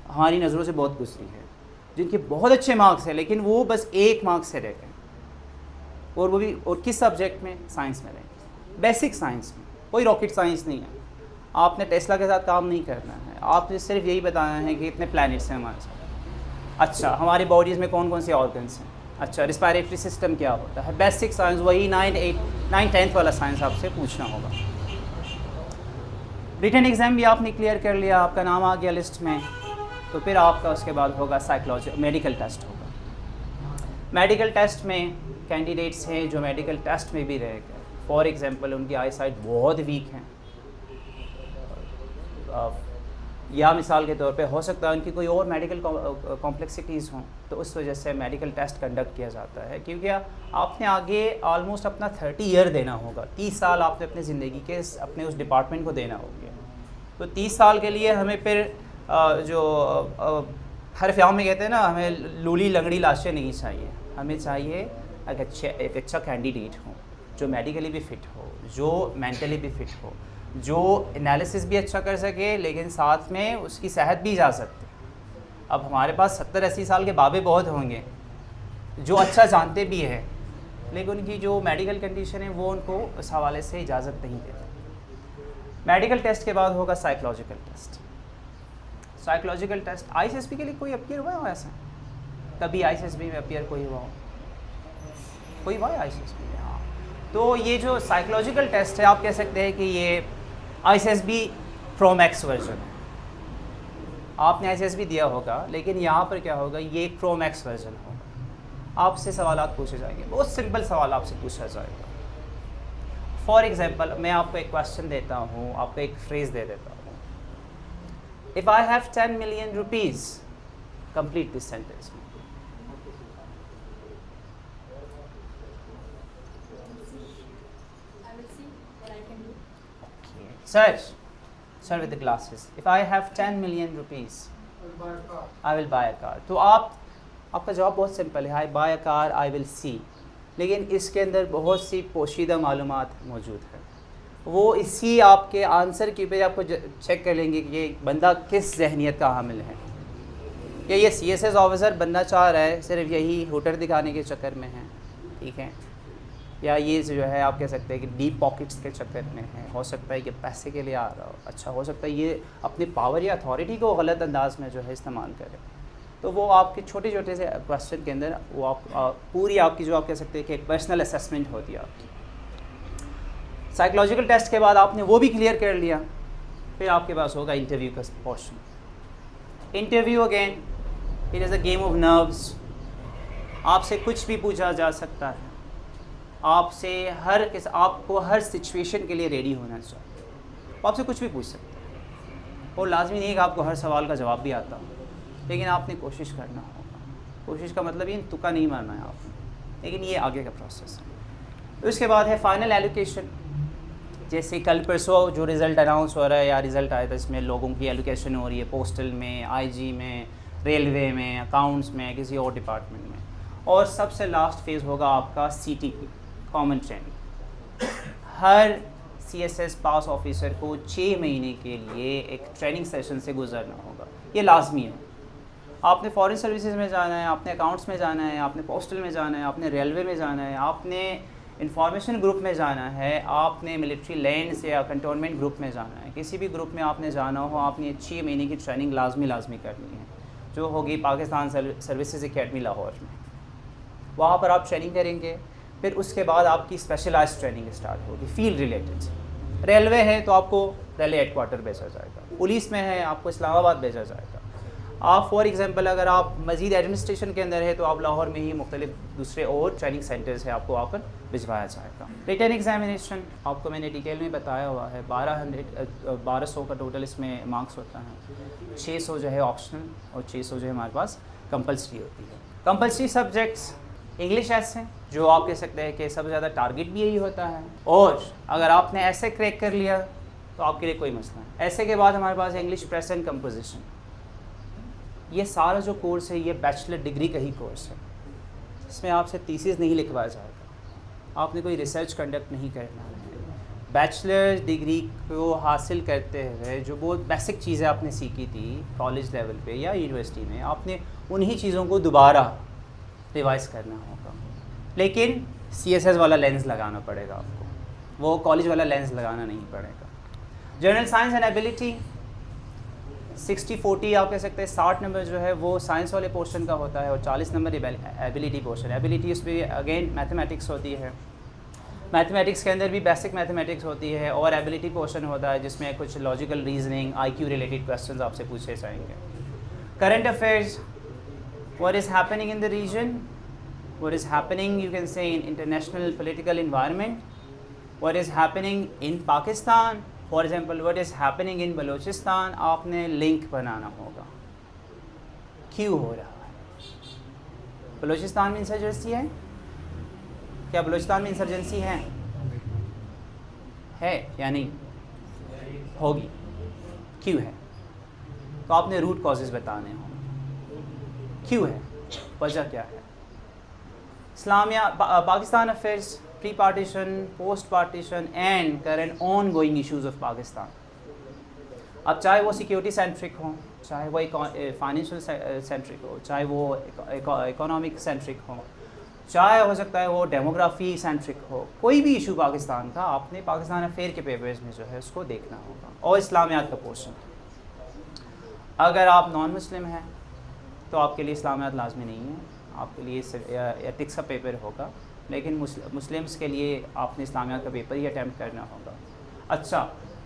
हमारी नज़रों से बहुत गुजरी है, जिनके बहुत अच्छे मार्क्स हैं लेकिन वो बस 1 मार्क्स से रह गए, और वो भी और किस सब्जेक्ट में, साइंस में रह गए, बेसिक साइंस में। कोई रॉकेट साइंस नहीं है, आपने टेस्ला के साथ काम नहीं करना है, आपने सिर्फ यही बताना है कि इतने प्लैनेट्स हैं हमारे साथ। अच्छा, हमारी बॉडीज़ में कौन कौन से ऑर्गन्स हैं, अच्छा रिस्पायरेटरी सिस्टम क्या होता है, बेसिक साइंस, वही 9-10th वाला साइंस आपसे पूछना होगा। रिटन एग्ज़ाम भी आपने क्लियर कर लिया, आपका नाम आ गया लिस्ट में, तो फिर आपका उसके बाद होगा मेडिकल टेस्ट होगा। मेडिकल टेस्ट में कैंडिडेट्स हैं जो मेडिकल टेस्ट में भी रह गए, फॉर एग्ज़ाम्पल उनकी आई साइट बहुत वीक हैं, या मिसाल के तौर पे हो सकता है उनकी कोई और मेडिकल कॉम्प्लेक्सिटीज़ हों, तो उस वजह से मेडिकल टेस्ट कंडक्ट किया जाता है, क्योंकि आपने आगे ऑलमोस्ट अपना 30 ईयर देना होगा, 30 साल आपने अपनी ज़िंदगी के अपने उस डिपार्टमेंट को देना होगा। तो 30 साल के लिए हमें फिर जो हर फ्याम में कहते हैं ना, हमें लूली लंगड़ी लाशें नहीं चाहिए, हमें चाहिए एक अच्छा कैंडिडेट हो जो मेडिकली भी फ़िट हो, जो मेंटली भी फ़िट हो, जो एनालिसिस भी अच्छा कर सके, लेकिन साथ में उसकी सेहत भी जा सकती है। अब हमारे पास 70-80 साल के बाबे बहुत होंगे जो अच्छा जानते भी हैं, लेकिन उनकी जो मेडिकल कंडीशन है वो उनको उस हवाले से इजाज़त नहीं देती। मेडिकल टेस्ट के बाद होगा psychological test. Psychological test ISSB के लिए कोई अपीयर हुआ हो ऐसा? कभी ISSB में अपीयर कोई हुआ हो? कोई हुआ है ICSB में? हाँ। तो ये जो साइकोलॉजिकल टेस्ट है आप कह सकते हैं कि ये ICSB Pro Max वर्जन है। आपने ICSB दिया होगा, लेकिन यहाँ पर क्या होगा, ये Pro Max वर्जन होगा। आपसे सवालात पूछे जाएंगे, बहुत सिंपल सवाल आपसे पूछा जाएगा। फॉर एग्जाम्पल मैं आपको एक क्वेश्चन देता हूँ, आपको एक फ्रेज़ दे देता हूँ, if I have 10 million rupees, complete this sentence. I will see what I can do. Sir with the glasses. If I have 10 million rupees, I will buy a car. तो आपका जवाब बहुत सिंपल है, I buy a car, I will see। लेकिन इसके अंदर बहुत सी पोशीदा मालूमात मौजूद है। वो इसी आपके आंसर की पे आपको चेक कर लेंगे कि ये बंदा किस जहनियत का हामिल है। या ये CSS ऑफिसर बनना चाह रहा है सिर्फ यही होटर दिखाने के चक्कर में है, ठीक है, या ये जो है आप कह सकते हैं कि डीप पॉकेट्स के चक्कर में है। हो सकता है कि पैसे के लिए आ रहा हो, अच्छा हो सकता है ये अपनी पावर या अथॉरिटी को गलत अंदाज में जो है इस्तेमाल करे। तो वो आपके छोटे छोटे से क्वेश्चन के अंदर वो आप पूरी आपकी जो आप कह सकते हैं कि एक पर्सनल असेसमेंट होती है आपकी। साइकोलॉजिकल टेस्ट के बाद आपने वो भी क्लियर कर लिया, फिर आपके पास होगा इंटरव्यू का portion. Interview again it is a game of nerves. आपसे कुछ भी पूछा जा सकता है, आपसे आपको हर सिचुएशन के लिए रेडी होना चाहिए। वो आपसे कुछ भी पूछ सकते हैं और लाजमी नहीं है कि आपको हर सवाल का जवाब भी आता हो, लेकिन आपने कोशिश करना होगा। कोशिश का मतलब ये तुक्का नहीं मारना है आपने, लेकिन ये आगे का प्रोसेस है। उसके बाद है फाइनल एलोकेशन। जैसे कल परसों जो रिज़ल्ट अनाउंस हो रहा है या रिज़ल्ट आया था, इसमें लोगों की एलोकेशन हो रही है पोस्टल में, IG में, रेलवे में, अकाउंट्स में, किसी और डिपार्टमेंट में। और सबसे लास्ट फेज़ होगा आपका CTP कॉमन ट्रेनिंग। हर CSS पास ऑफिसर को 6 महीने के लिए एक ट्रेनिंग सेशन से गुजरना होगा। ये लाजमी है। आपने फॉरेन सर्विसेज में जाना है, आपने अकाउंट्स में जाना है, आपने पोस्टल में जाना है, आपने रेलवे में जाना है, आपने इंफॉर्मेशन ग्रुप में जाना है, आपने मिलिट्री लैंड्स या कंटोनमेंट ग्रुप में जाना है, किसी भी ग्रुप में आपने जाना हो, आपने 6 महीने की ट्रेनिंग लाजमी करनी है, जो होगी पाकिस्तान सर्विसेज एकेडमी लाहौर में। वहाँ पर आप ट्रेनिंग करेंगे, फिर उसके बाद आपकी स्पेशलाइज्ड ट्रेनिंग स्टार्ट होगी फील्ड रिलेटेड। रेलवे है तो आपको रेलवे हेडक्वार्टर भेजा जाएगा, पुलिस में है आपको इस्लामाबाद भेजा जाएगा। आप फॉर एग्जांपल अगर आप मज़ीद एडमिनिस्ट्रेशन के अंदर है तो आप लाहौर में ही मुख्तलिफ दूसरे और ट्रेनिंग सेंटर्स है, आपको आकर भिजवाया जाएगा। रिटन एग्जामिनेशन आपको मैंने डिटेल में बताया हुआ है। 1200 का टोटल इसमें मार्क्स होता है। 600 जो है ऑप्शनल और 600 जो है हमारे पास कंपल्सरी होती है। कंपल्सरी सब्जेक्ट्स इंग्लिश ऐसे जो आप कह सकते हैं कि सबसे ज़्यादा टारगेट भी यही होता है, और अगर आपने ऐसे क्रैक कर लिया तो आपके लिए कोई मसला नहीं। ऐसे के बाद हमारे पास इंग्लिश प्रेस एंड कंपोजिशन। ये सारा जो कोर्स है ये बैचलर डिग्री का ही कोर्स है। इसमें आपसे थीसिस नहीं लिखवाया जाएगा, आपने कोई रिसर्च कंडक्ट नहीं करना है। बैचलर डिग्री को हासिल करते हुए जो बहुत बेसिक चीज़ें आपने सीखी थी कॉलेज लेवल पे या यूनिवर्सिटी में, आपने उन्हीं चीज़ों को दोबारा रिवाइज करना होगा, लेकिन CSS वाला लेंस लगाना पड़ेगा आपको, वो कॉलेज वाला लेंस लगाना नहीं पड़ेगा। जनरल साइंस एंड एबिलिटी 60-40 आप कह सकते हैं। 60 नंबर जो है वो साइंस वाले पोर्शन का होता है और 40 नंबर एबिलिटी पोर्शन। एबिलिटी उसमें अगेन मैथमेटिक्स होती है, मैथमेटिक्स के अंदर भी बेसिक मैथमेटिक्स होती है, और एबिलिटी पोर्शन होता है जिसमें कुछ logical reasoning, IQ related questions आपसे पूछे जाएंगे। Current affairs, what is happening in the region, what is happening you can say in international political environment, what is happening in Pakistan, for example what is happening in Balochistan, आपने link बनाना होगा। क्यों हो रहा है? बलोचिस्तान में insurgency है क्या? बलोचिस्तान में इंसर्जेंसी है या नहीं? होगी। क्यों है? तो आपने रूट कॉजेज़ बताने होंगे। क्यों है, वजह क्या है? Islamia Pakistan affairs, pre partition, post partition and current on going issues of Pakistan. अब चाहे वो सिक्योरिटी सेंट्रिक हो, चाहे वो फाइनेंशियल सेंट्रिक हो, चाहे वो इकोनॉमिक सेंट्रिक हो, चाहे हो सकता है वो डेमोग्राफी सेंट्रिक हो, कोई भी इशू पाकिस्तान का आपने पाकिस्तान अफेयर के पेपर्स में जो है उसको देखना होगा। और इस्लामियात का पोर्शन, अगर आप नॉन मुस्लिम हैं तो आपके लिए इस्लामियात लाजमी नहीं है, आपके लिए एथिक्स का पेपर होगा, लेकिन मुस्लिम्स के लिए आपने इस्लामियात का पेपर ही अटैम्प्ट करना होगा। अच्छा,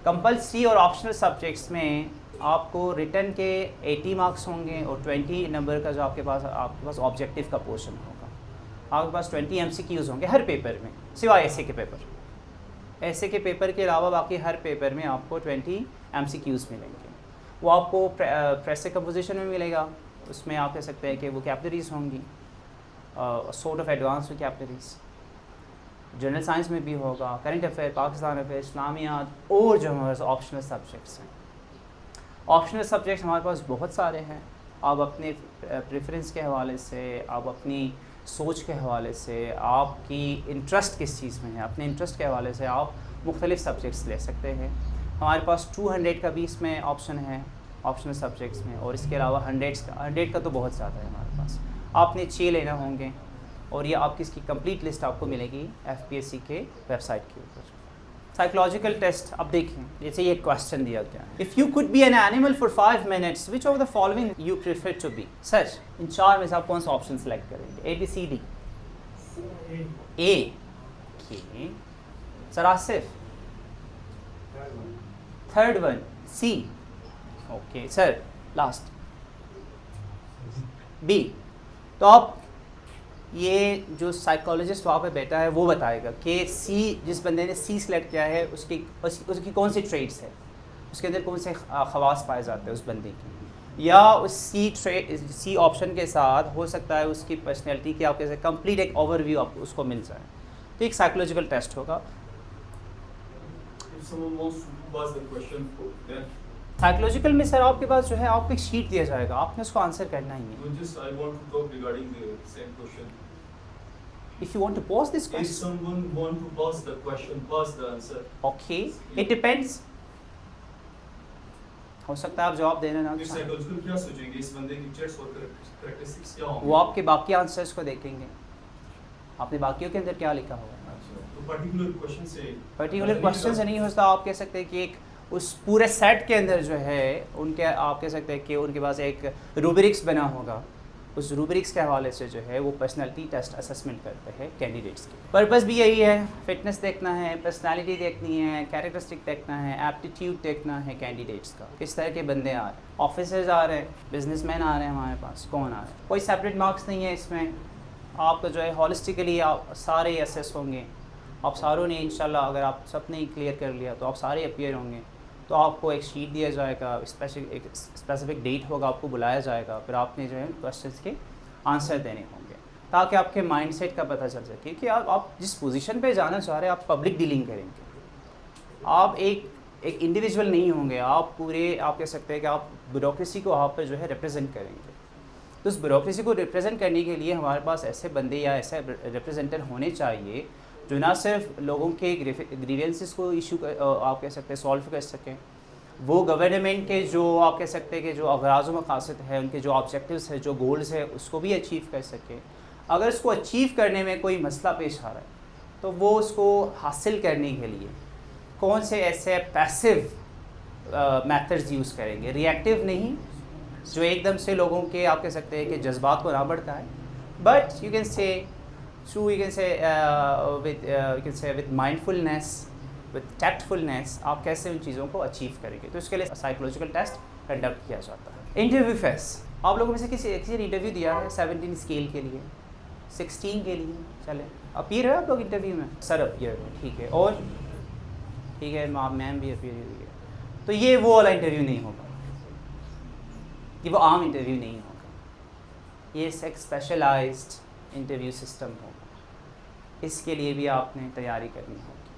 कंपल्सरी और ऑप्शनल सब्जेक्ट्स में आपको रिटन के 80 मार्क्स होंगे और 20 नंबर का जो आपके पास ऑब्जेक्टिव का पोर्शन होगा। आपके पास 20 MCQs होंगे हर पेपर में, सिवाय ऐसे के पेपर। ऐसे के पेपर के अलावा बाकी हर पेपर में आपको 20 MCQs मिलेंगे। वो आपको प्रेस कंपोजिशन में मिलेगा, उसमें आप कह सकते हैं कि वोकैबुलरीज होंगी, sort of advance vocabularies. General science में भी होगा, करंट अफेयर, पाकिस्तान अफेयर, इस्लामियात और जो हमारे पास ऑप्शनल सब्जेक्ट्स हैं। ऑप्शनल सब्जेक्ट्स हमारे पास बहुत सारे हैं। आप अपने प्रेफरेंस के हवाले से, आप अपनी सोच के हवाले से, आपकी इंटरेस्ट किस चीज़ में है, अपने इंटरेस्ट के हवाले से आप मुख्तलिफ़ सब्जेक्ट्स ले सकते हैं। हमारे पास 200 का भी इसमें ऑप्शन है ऑप्शनल सब्जेक्ट्स में, और इसके अलावा 100 का तो बहुत ज़्यादा है हमारे पास। आपने 6 लेना होंगे और ये आपकी इसकी कंप्लीट लिस्ट आपको मिलेगी FPSC के वेबसाइट के ऊपर। साइकोलॉजिकल टेस्ट, अब देखें, जैसे ये क्वेश्चन दिया गया, if you could be an animal for 5 minutes which of the following you prefer to be. Sir, इन 4 में से आप कौन सा ऑप्शन सेलेक्ट करेंगे? ABCD? A। Sir Asif? Third one C। Okay sir, last B। तो आप ये जो साइकोलॉजिस्ट वहाँ पे बैठा है वो बताएगा कि C, जिस बंदे ने C सिलेक्ट किया है उसकी कौन सी ट्रेड्स है, उसके अंदर कौन से खवास पाए जाते हैं उस बंदे की, या उस C ऑप्शन के साथ हो सकता है उसकी पर्सनैलिटी की आपके कंप्लीट एक ओवरव्यू आपको उसको मिल जाए। तो एक साइकोलॉजिकल टेस्ट होगा। साइकोलॉजिकल में सर आपके पास जो है आपको एक शीट दिया जाएगा, आपने उसको आंसर करना ही है। If you want to pause this question, if someone want to pause the question, pause the answer. Okay, it depends. हो सकता है आप जवाब देना ना फिर साइकोलॉजिकल क्या सोचेंगे, इस बंदे की ट्रेड्स और कैरेक्टरिस्टिक्स क्या होंगे? वो आपके बाकी आंसर्स को देखेंगे, आपने बाकियों के अंदर क्या लिखा होगा। तो पर्टिकुलर क्वेश्चन से नहीं होता। आप कह सकते हैं कि एक उस पूरे सेट के अंदर जो है उनके, आप कह सकते हैं कि उनके पास एक रूब्रिक्स बना होगा, उस रूब्रिक्स के हवाले से जो है वो पर्सनालिटी टेस्ट असेसमेंट करते हैं कैंडिडेट्स की। पर्पस भी यही है, फिटनेस देखना है, पर्सनालिटी देखनी है, कैरेक्टरिस्टिक देखना है, एप्टीट्यूड देखना है कैंडिडेट्स का, किस तरह के बंदे आ रहे हैं। ऑफिसर्स आ रहे हैं, बिजनेसमैन आ रहे हैं हमारे पास, कौन आ रहे हैं, कोई सेपरेट मार्क्स नहीं है इसमें। आपका जो है हॉलिस्टिकली आप सारे असेस होंगे। आप सारों ने इंशाल्लाह, अगर आप सब ने क्लियर कर लिया तो आप सारे अपीयर होंगे। तो आपको एक शीट दिया जाएगा, एक स्पेसिफिक डेट होगा, आपको बुलाया जाएगा, फिर आपने जो है क्वेश्चंस के आंसर देने होंगे ताकि आपके माइंडसेट का पता चल सके कि आप जिस पोजीशन पे जाना चाह रहे हैं आप पब्लिक डीलिंग करेंगे। आप एक इंडिविजुअल नहीं होंगे, आप पूरे, आप कह सकते हैं कि आप ब्यूरोक्रेसी को वहाँ पर जो है रिप्रेजेंट करेंगे। तो उस ब्यूरोक्रेसी को रिप्रेजेंट करने के लिए हमारे पास ऐसे बंदे या ऐसे रिप्रेजेंटर होने चाहिए जो ना सिर्फ लोगों के ग्रीवेंसेस को इशू आप कह सकते हैं सॉल्व कर सकें, वो गवर्नमेंट के जो आप कह सकते हैं कि जो अगराज़ व मकासद है, उनके जो ऑब्जेक्टिव्स है, जो गोल्स है, उसको भी अचीव कर सकें। अगर उसको अचीव करने में कोई मसला पेश आ रहा है तो वो उसको हासिल करने के लिए कौन से ऐसे पैसिव मेथड्स यूज़ करेंगे, रिएक्टिव नहीं, जो एकदम से लोगों के आप कह सकते हैं कि जज्बात को ना बढ़ता है, बट यू कैन से with mindfulness, with tactfulness आप कैसे उन चीज़ों को अचीव करेंगे। तो इसके लिए साइकोलॉजिकल टेस्ट कंडक्ट किया जाता है। इंटरव्यू फेस, आप लोगों में से किसी ने इंटरव्यू दिया है 17 स्केल के लिए, 16 के लिए, चले अपीयर है आप लोग इंटरव्यू में? सर अपीयर है, ठीक है, और ठीक है मैम भी अपीयर हुई है। तो ये वो वाला इंटरव्यू नहीं होगा, ये वो आम इंटरव्यू नहीं होगा, ये एक स्पेशलाइज्ड इंटरव्यू सिस्टम होगा। इसके लिए भी आपने तैयारी करनी होगी,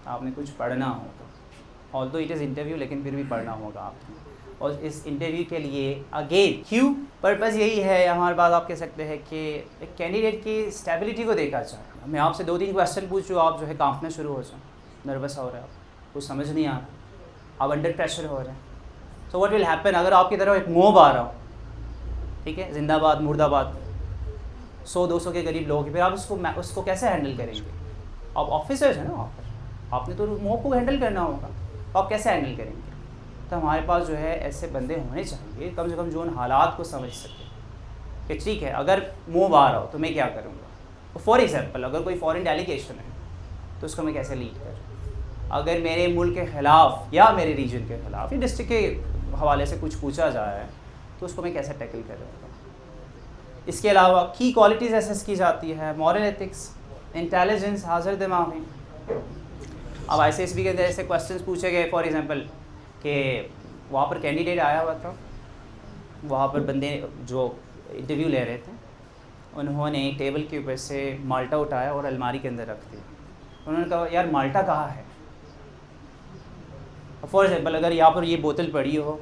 आपने कुछ पढ़ना होगा, ऑल्दो इट इज़ इंटरव्यू, लेकिन फिर भी पढ़ना होगा आपने। और इस इंटरव्यू के लिए अगेन क्यों पर्पज़ यही है, हमारे पास आप कह सकते हैं कि एक कैंडिडेट की स्टेबिलिटी को देखा जाए। मैं आपसे 2-3 क्वेश्चन पूछूँ, आप जो है कांपना शुरू हो जाओ, नर्वस हो रहे हो, कुछ समझ नहीं आ रहा, आप अंडर प्रेशर हो रहे हैं, तो व्हाट विल हैपन, अगर आपकी तरफ एक मोब आ रहा हो, ठीक है, जिंदाबाद मुर्दाबाद 100-200 के करीब लोग, फिर आप उसको कैसे हैंडल करेंगे? आप ऑफिसर्स हैं ना वहाँ पर, आपने तो मोब को हैंडल करना होगा, तो आप कैसे हैंडल करेंगे? तो हमारे पास जो है ऐसे बंदे होने चाहिए कम से कम जो उन हालात को समझ सके कि ठीक है अगर मोब आ रहा हो तो मैं क्या करूँगा, फॉर एग्जांपल अगर कोई फॉरेन डेलीगेशन है तो उसको मैं कैसे लीड करूँ, अगर मेरे मुल्क के ख़िलाफ़ या मेरे रीजन के ख़िलाफ़ या डिस्ट्रिक्ट के हवाले से कुछ पूछा जा रहा है तो उसको मैं कैसे टैकल कर रहा हूँ। इसके अलावा की क्वालिटीज़ एसेस की जाती है, मॉरल एथिक्स, इंटेलिजेंस, हाजिर दिमागी। अब ICSB के अंदर ऐसे क्वेश्चंस पूछे गए फॉर एग्जांपल कि वहाँ पर कैंडिडेट आया हुआ था, वहाँ पर बंदे जो इंटरव्यू ले रहे थे उन्होंने टेबल के ऊपर से माल्टा उठाया और अलमारी के अंदर रख दिया। उन्होंने कहा यार माल्टा कहाँ है। फॉर एग्जांपल अगर यहाँ पर ये बोतल पड़ी हो,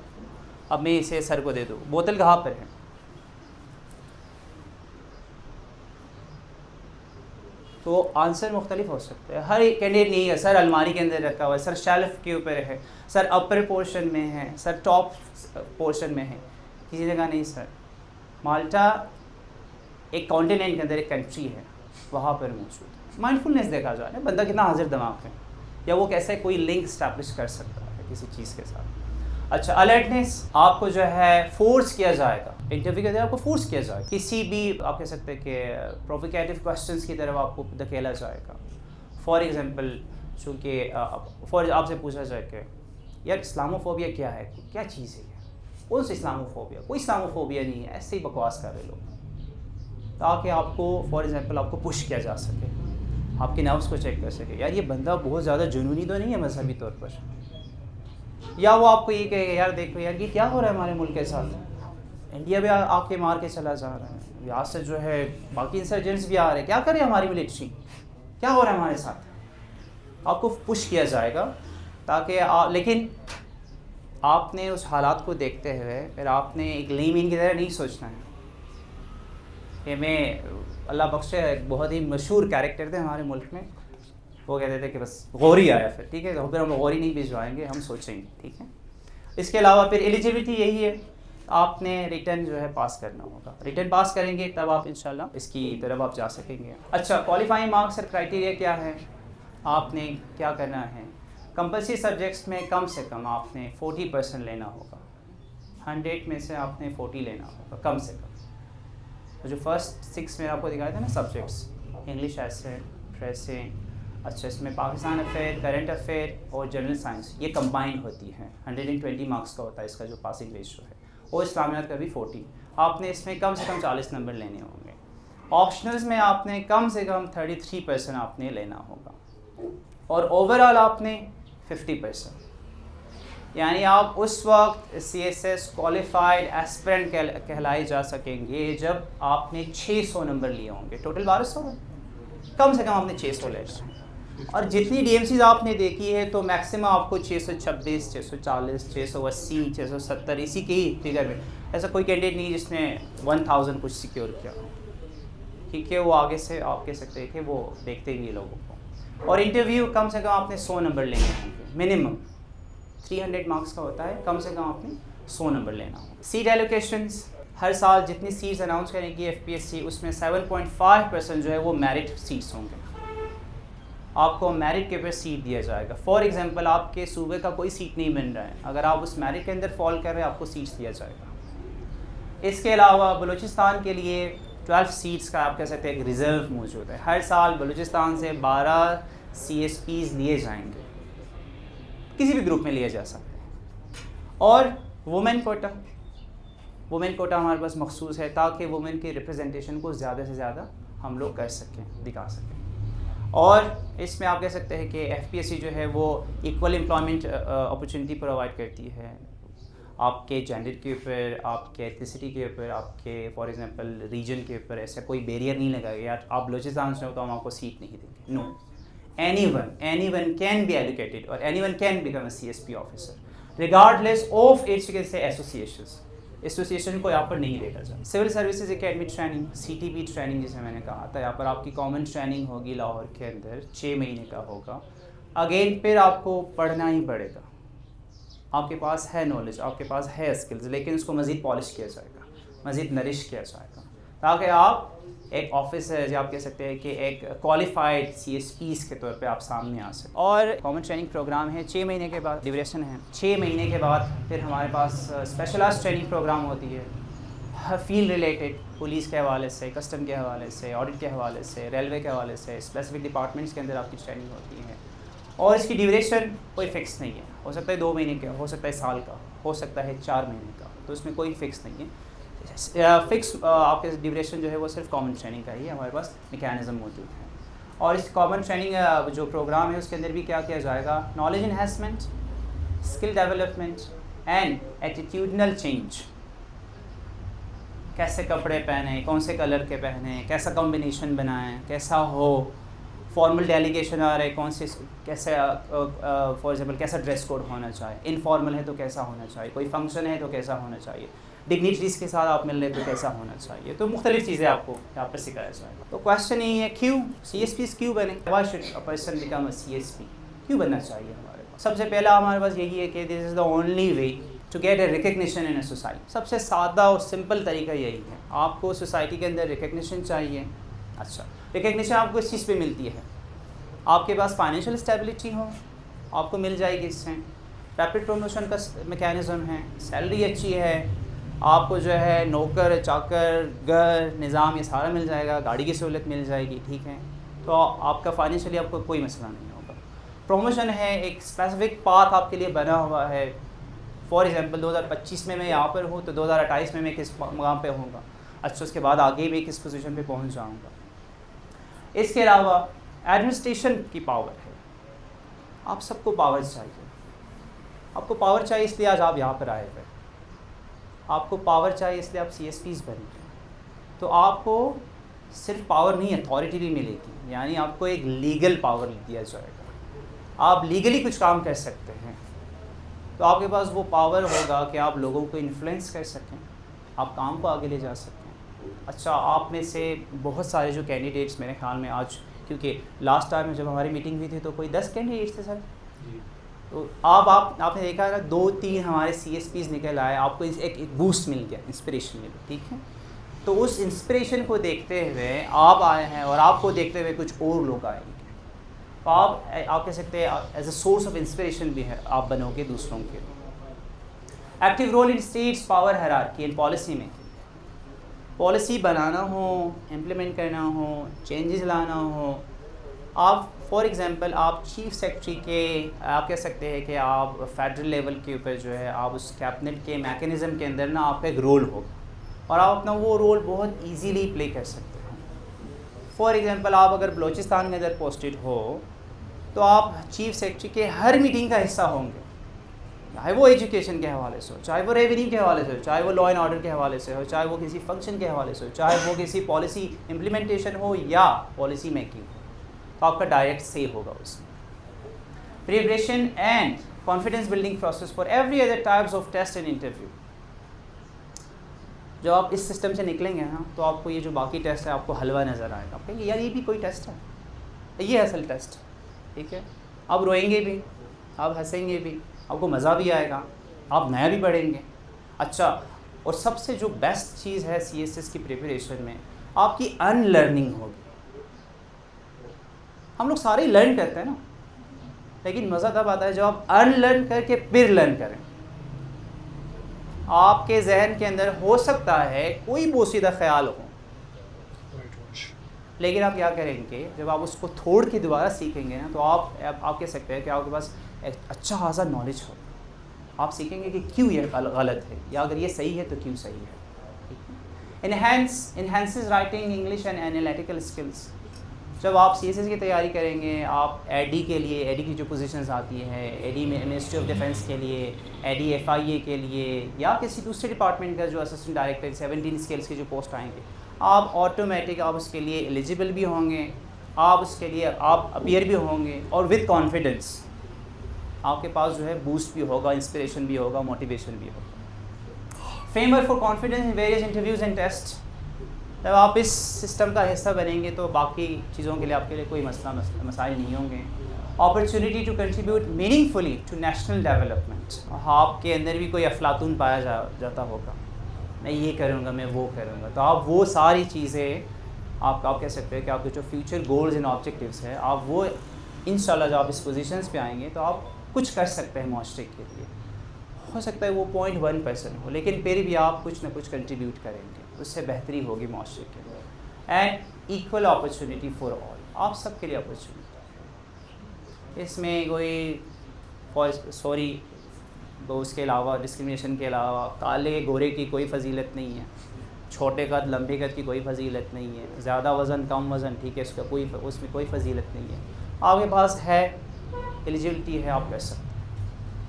अब मैं इसे सर को दे दूँ, बोतल कहाँ पर है, तो आंसर मुख्तलिफ हो सकते हैं। हर एक कैंडिडेट नहीं है सर अलमारी के अंदर रखा हुआ है, सर शेल्फ के ऊपर है, सर अपर पोर्शन में है, सर टॉप पोर्शन में है, किसी जगह नहीं सर। माल्टा एक कॉन्टिनेंट के अंदर एक कंट्री है, वहाँ पर मौजूद है। माइंडफुलनेस देखा जाए ना, बंदा कितना हाजिर दिमाग है, या वो कैसे कोई लिंक स्टैब्लिश कर सकता है किसी चीज़ के साथ। अच्छा, अलर्टनेस, आपको जो है फोर्स किया जाएगा, इंटरव्यू के अंदर आपको फोर्स किया जाएगा, किसी भी आप कह सकते हैं कि प्रोवोकेटिव क्वेश्चंस की तरफ आपको धकेला जाएगा। फॉर एग्जांपल चूँकि आपसे पूछा जाए कि यार इस्लामोफोबिया क्या है, क्या चीज़ है, कौन सी इस्लामोफोबिया, कोई इस्लामोफोबिया नहीं है, ऐसे ही बकवास कर रहे लोग, ताकि आपको फॉर एग्जांपल आपको पुश किया जा सके, आपके नर्व्स को चेक कर सके, यार ये बंदा बहुत ज़्यादा जुनूनी तो नहीं है मजहबी तौर पर, या वो आपको ये कहेगा यार देखो यार ये क्या हो रहा है हमारे मुल्क के साथ, इंडिया भी आके मार के चला जा रहा है, यहाँ से जो है बाकी इंसर्जेंट्स भी आ रहे हैं, क्या करें हमारी मिलिट्री, क्या हो रहा है हमारे साथ। आपको पुश किया जाएगा ताकि लेकिन आपने उस हालात को देखते हुए फिर आपने एक लेमीन की तरह नहीं सोचना है कि मैं, अल्लाह बख्शे एक बहुत ही मशहूर कैरेक्टर थे हमारे मुल्क में, वो कहते थे कि बस गौरी आया फिर ठीक है, तो फिर हम गौरी नहीं भिजवाएंगे, हम सोचेंगे ठीक है। इसके अलावा फिर एलिजिबिलिटी यही है, आपने रिटर्न जो है पास करना होगा, रिटर्न पास करेंगे तब आप इंशाल्लाह इसकी तरफ आप जा सकेंगे। अच्छा, क्वालिफाइंग मार्क्स और क्राइटेरिया क्या है, आपने क्या करना है, कंपल्सरी सब्जेक्ट्स में कम से कम आपने 40% लेना होगा, 100 में से आपने 40 लेना होगा कम से कम। तो जो फर्स्ट 6 में आपको दिखाया था ना सब्जेक्ट्स, इंग्लिश एसे, ट्रेसिंग, अच्छा इसमें पाकिस्तान अफेयर, करंट अफेयर और जनरल साइंस ये कंबाइंड होती हैं, 120 मार्क्स का होता है इसका जो पासिंग रेशो है, और इस्लामियात का भी 40, आपने इसमें कम से कम 40 नंबर लेने होंगे। ऑप्शनल्स में आपने कम से कम 33% आपने लेना होगा, और ओवरऑल आपने 50%, यानी आप उस वक्त CSS क्वालिफाइड एस्पिरेंट कहलाए जा सकेंगे जब आपने 600 नंबर लिए होंगे, टोटल 1200 कम से कम आपने 600 लेना है। और जितनी DMCs आपने देखी है तो मैक्सिमम आपको 626, 640, 680, 670 इसी के ही फिगर में, ऐसा कोई कैंडिडेट नहीं जिसने 1000 कुछ सिक्योर किया हो, ठीक है। वो आगे से आप कह सकते हैं कि वो देखते ही लोगों को। और इंटरव्यू कम से कम आपने 100 नंबर लेने होंगे, मिनिमम 300 मार्क्स का होता है, कम से कम आपने 100 नंबर लेना होगा। सीट एलोकेशंस, हर साल जितनी सीट्स अनाउंस करेगी FPSC उसमें 7.5% जो है वो मेरिट सीट्स होंगे, आपको मेरिट के ऊपर सीट दिया जाएगा। फॉर एग्जांपल आपके सूबे का कोई सीट नहीं बन रहा है, अगर आप उस मेरिट के अंदर फॉल कर रहे हैं आपको सीट्स दिया जाएगा। इसके अलावा बलूचिस्तान के लिए 12 सीट्स का आप कह सकते हैं एक रिज़र्व मौजूद है, हर साल बलूचिस्तान से 12 CSPs लिए जाएंगे, किसी भी ग्रुप में लिए जा सकते हैं। और वुमेन कोटा हमारे पास मखसूस है ताकि वुमेन के रिप्रेजेंटेशन को ज़्यादा से ज़्यादा हम लोग कर सकें, दिखा सकें। और इसमें आप कह सकते हैं कि FPSC जो है वो इक्वल एम्प्लॉयमेंट अपॉर्चुनिटी प्रोवाइड करती है, आपके जेंडर के ऊपर, आपके एथनिसिटी के ऊपर, आपके फॉर एग्जांपल रीजन के ऊपर ऐसा कोई बैरियर नहीं लगाएगा यार आप बलूचिस्तान से हो तो हम आपको सीट नहीं देंगे, no, anyone can be educated or anyone can become a CSP officer regardless of its association को यहाँ पर नहीं देखा जाए। Civil services academy training, CTP training जिसे मैंने कहा था, यहाँ पर आपकी कॉमन ट्रेनिंग होगी लाहौर के अंदर, 6 महीने का होगा। अगेन फिर आपको पढ़ना ही पड़ेगा, आपके पास है नॉलेज, आपके पास है स्किल्स, लेकिन उसको मज़ीद पॉलिश किया जाएगा, मज़ीद नरिश किया जाएगा, ताकि आप एक ऑफिसर या आप कह सकते हैं कि एक क्वालिफाइड CSPs के तौर पे आप सामने आ सकें। और कॉमन ट्रेनिंग प्रोग्राम है, 6 महीने के बाद ड्यूरेशन है, 6 महीने के बाद फिर हमारे पास स्पेशलाइज्ड ट्रेनिंग प्रोग्राम होती है, फील्ड रिलेटेड, पुलिस के हवाले से, कस्टम के हवाले से, ऑडिट के हवाले से, रेलवे के हवाले से, स्पेसिफिक डिपार्टमेंट्स के अंदर आपकी ट्रेनिंग होती है। और इसकी ड्यूरेशन कोई फ़िक्स नहीं है, हो सकता है 2 महीने का, हो सकता है साल का, हो सकता है 4 महीने का, तो इसमें कोई फ़िक्स नहीं है। फ़िक्स आपके ड्यूरेशन जो है वो सिर्फ कॉमन ट्रेनिंग का ही है, हमारे पास मैकेनिज़्म मौजूद है। और इस कॉमन ट्रेनिंग जो प्रोग्राम है उसके अंदर भी क्या किया जाएगा, knowledge enhancement, skill development and attitudinal change. कैसे कपड़े पहने, कौन से कलर के पहने, कैसा कॉम्बिनेशन बनाएं, कैसा हो, फॉर्मल डेलीगेशन आ रहे कौन से, कैसे फॉर एग्जांपल कैसा ड्रेस कोड होना चाहिए, इनफॉर्मल है तो कैसा होना चाहिए, कोई फंक्शन है तो कैसा होना चाहिए, डिग्निटरीज के साथ आप मिल रहे तो कैसा होना चाहिए। तो मुख्तलिफ चीज़ें आपको यहाँ पर सिखाया जाएगा। तो क्वेश्चन यही है, क्यों CSPs क्यों बने, why should a person become a CSP, क्यों बनना चाहिए हमारे पास। सबसे पहला हमारे पास यही है कि this is the only way to get a recognition in a society. सबसे सादा और सिंपल तरीका यही है, आपको सोसाइटी के अंदर रिकग्निशन चाहिए। अच्छा, रिकग्निशन आपको इस चीज़ पे मिलती है, आपके पास फाइनेंशियल स्टेबिलिटी हो, आपको मिल जाएगी इससे। रैपिड प्रमोशन का मैकेनिज़्म है, सैलरी अच्छी है, आपको जो है नौकर चाकर घर निज़ाम ये सारा मिल जाएगा, गाड़ी की सहूलत मिल जाएगी, ठीक है। तो आपका फाइनेंशियली आपको कोई मसला नहीं होगा। प्रमोशन है, एक स्पेसिफिक पाथ आपके लिए बना हुआ है। फॉर एग्जांपल 2025 में मैं यहाँ पर हूँ तो 2028 में मैं किस मकाम पे होऊंगा, अच्छा उसके बाद आगे भी किस पोजीशन पे पहुँच जाऊँगा। इसके अलावा एडमिनिस्ट्रेशन की पावर है, आप सबको पावर चाहिए। आपको पावर चाहिए इसलिए आज आप यहाँ पर आए हुए, आपको पावर चाहिए इसलिए आप CSPs बने। तो आपको सिर्फ पावर नहीं, अथॉरिटी भी मिलेगी, यानी आपको एक लीगल पावर दिया जाएगा, आप लीगली कुछ काम कर सकते हैं। तो आपके पास वो पावर होगा कि आप लोगों को इन्फ्लुएंस कर सकें, आप काम को आगे ले जा सकें। अच्छा, आप में से बहुत सारे जो कैंडिडेट्स मेरे ख्याल में आज, क्योंकि लास्ट टाइम जब हमारी मीटिंग हुई थी तो कोई 10 कैंडिडेट्स थे सर, तो आपने देखा ना 2-3 हमारे CSPs निकल आए, आपको एक बूस्ट मिल गया, इंस्पिरेशन मिली, ठीक है। तो उस इंस्पिरेशन को देखते हुए आप आए हैं और आपको देखते हुए कुछ और लोग आएंगे, तो आप कह सकते हैं as a source of inspiration भी है, आप बनोगे दूसरों के। Active role in states power hierarchy and policy making. Policy बनाना हो, इम्प्लीमेंट करना हो, चेंजेस लाना हो। आप फॉर एग्ज़ाम्पल आप चीफ सेक्रेटरी के, आप कह सकते हैं कि आप फेडरल लेवल के ऊपर जो है आप उस कैबिनेट के मैकेनिज़्म के अंदर ना आपका एक रोल होगा और आप अपना वो रोल बहुत इजीली प्ले कर सकते हैं। फॉर एग्ज़ाम्पल आप अगर बलूचिस्तान के अंदर पोस्टेड हो तो आप चीफ सेक्रेटरी के हर मीटिंग का हिस्सा होंगे, चाहे वो एजुकेशन के हवाले से हो, चाहे वो रेवेन्यू के हवाले से हो, चाहे वो लॉ एंड ऑर्डर के हवाले से हो, चाहे वो किसी फंक्शन के हवाले से हो, चाहे वो किसी पॉलिसी इम्प्लीमेंटेशन हो या पॉलिसी मेकिंग हो, तो आपका डायरेक्ट से होगा उसमें। Preparation and confidence building process for every other types of test and interview. जब आप इस सिस्टम से निकलेंगे ना तो आपको ये जो बाकी टेस्ट है आपको हलवा नज़र आएगा, आप कहेंगे यार ये भी कोई टेस्ट है, ये असल टेस्ट, ठीक है। आप रोएंगे भी, आप हंसेंगे भी, आपको मज़ा भी आएगा, आप नया भी पढ़ेंगे। अच्छा, और सबसे जो बेस्ट चीज़ है CSS की प्रिपरेशन में, आपकी अनलर्निंग होगी। हम लोग सारे लर्न करते हैं ना, लेकिन मज़ा तब आता है जब आप अनलर्न करके फिर लर्न करें। आपके जहन के अंदर हो सकता है कोई बोसीदा ख्याल हो, लेकिन आप क्या करेंगे जब आप उसको छोड़ के दोबारा सीखेंगे ना, तो आप कह सकते हैं कि आपके पास एक अच्छा खासा नॉलेज हो, आप सीखेंगे कि क्यों ये गलत है या अगर ये सही है तो क्यों सही है। Enhances writing, English and analytical skills. जब आप CSS की तैयारी करेंगे, आप AD के लिए, AD की जो पोजीशंस आती हैं, AD में मिनिस्ट्री ऑफ डिफेंस के लिए, AD FIA के लिए या किसी दूसरे डिपार्टमेंट का जो असिस्टेंट डायरेक्टर 17 स्केल्स की जो पोस्ट आएंगे, आप ऑटोमेटिक आप उसके लिए एलिजिबल भी होंगे, आप उसके लिए आप अपीयर भी होंगे और विद कॉन्फिडेंस आपके पास जो है बूस्ट भी होगा, इंस्पिरेशन भी होगा, मोटिवेशन भी होगा। Framework for confidence in various interviews and test. जब आप इस सिस्टम का हिस्सा बनेंगे तो बाकी चीज़ों के लिए आपके लिए कोई मसाइल नहीं होंगे। Opportunity to contribute meaningfully to national development. आपके अंदर भी कोई अफलातून पाया जाता होगा, मैं ये करूँगा, मैं वो करूँगा, तो आप वो सारी चीज़ें आप कह सकते हैं कि आपके जो फ्यूचर गोल्स एंड ऑब्जेक्टिव्स हैं, आप वो इंशाल्लाह जब आप इस पोजीशंस पे आएंगे तो आप कुछ कर सकते हैं माशरे के लिए। हो सकता है वो 0.1% हो, लेकिन फिर भी आप कुछ ना कुछ कंट्रीब्यूट करेंगे, उससे बेहतरी होगी माशरे के अंदर। And equal opportunity for all, आप सब के लिए अपॉर्चुनिटी, इसमें कोई सॉरी उसके अलावा डिस्क्रिमिनेशन के अलावा काले गोरे की कोई फजीलत नहीं है, छोटे कद लंबे कद की कोई फजीलत नहीं है, ज़्यादा वज़न कम वज़न ठीक है, उसमें कोई फजीलत नहीं है। आपके पास है, एलिजिबिलिटी है, आप कर सकते हैं।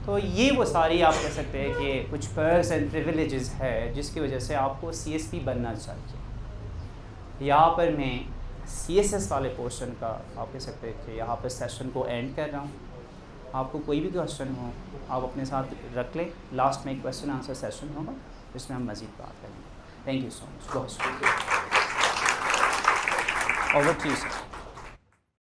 तो ये वो सारी आप कह सकते हैं कि कुछ पर्क्स एंड प्रिविलेजेस है जिसकी वजह से आपको CSP बनना चाहिए। यहाँ पर मैं CSS वाले पोर्शन का आप कह सकते हैं कि यहाँ पर सेशन को एंड कर रहा हूँ। आपको कोई भी क्वेश्चन हो आप अपने साथ रख लें, लास्ट में एक क्वेश्चन आंसर सेशन होगा जिसमें हम मज़ीद बात करेंगे। Thank you so much. बहुत शुक्रिया। Over to you sir.